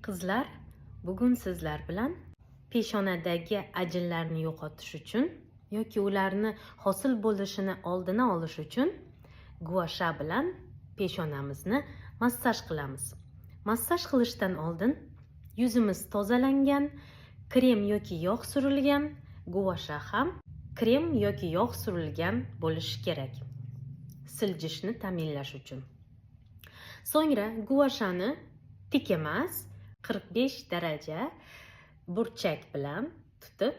Qizlar, bugun sizlar bilan peshonadagi ajinlarni yo'qotish uchun yoki ularni hosil bo'lishini oldini olish uchun guasha bilan peshonamizni massaj qilamiz. Massaj qilishdan oldin yuzimiz tozalangan, krem yoki yog' surilgan, guasha ham krem yoki yog' surilgan bo'lishi kerak. Siljishni ta'minlash uchun. So'ngra guashani tik emas, 45 daraja burchak bilan tutib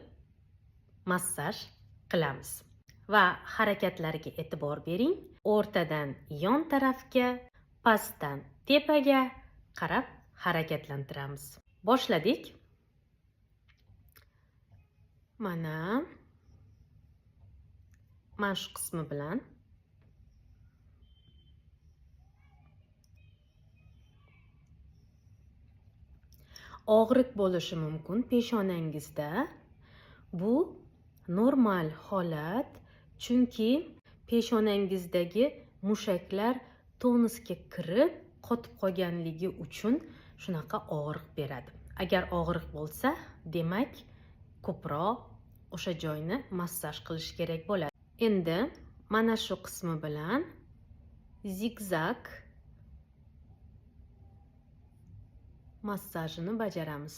massaj qilamiz. Va harakatlariga e'tibor bering. O'rtadan yon tarafga, pastdan tepaga qarab harakatlantiramiz. Boshladik. Mana shu qismi bilan og'riq bo'lishi mumkin peshonangizda. Bu normal holat, chunki peshonangizdagi mushaklar tonusga kirib qotib qolganligi uchun shunaqa og'riq beradi. Agar og'riq bo'lsa, demak ko'proq o'sha joyni massaj qilish kerak bo'ladi. Endi mana shu qismi bilan zigzag massajini bajaramiz.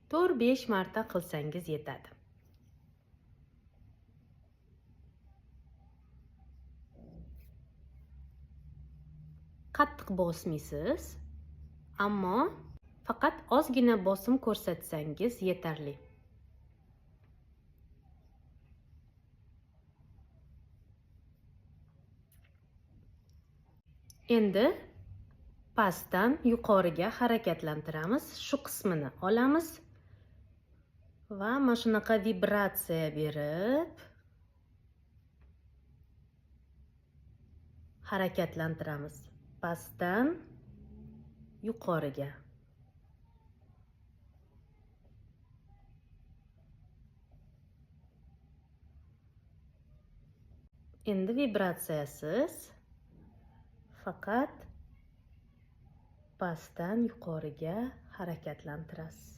To'rt 5 marta qilsangiz yetadi. Qattiq bosmaysiz, ammo faqat ozgina bosim ko'rsatsangiz yetarli. Endi pastdan yuqoriga harakatlantiramiz. Shu qismini olamiz va mana shunaqa vibratsiya berib harakatlantiramiz. Pastdan yuqoriga. Endi vibratsiyasiz, faqat pastdan yuqoriga harakatlantirasiz.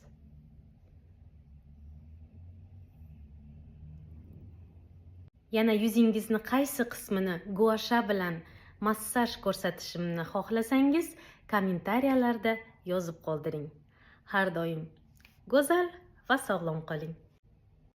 Yana yuzingizni qaysi qismini guasha bilan massaj ko'rsatishimni xohlasangiz, kommentariyalarda yozib qoldiring. Har doim go'zal va sog'lom qoling.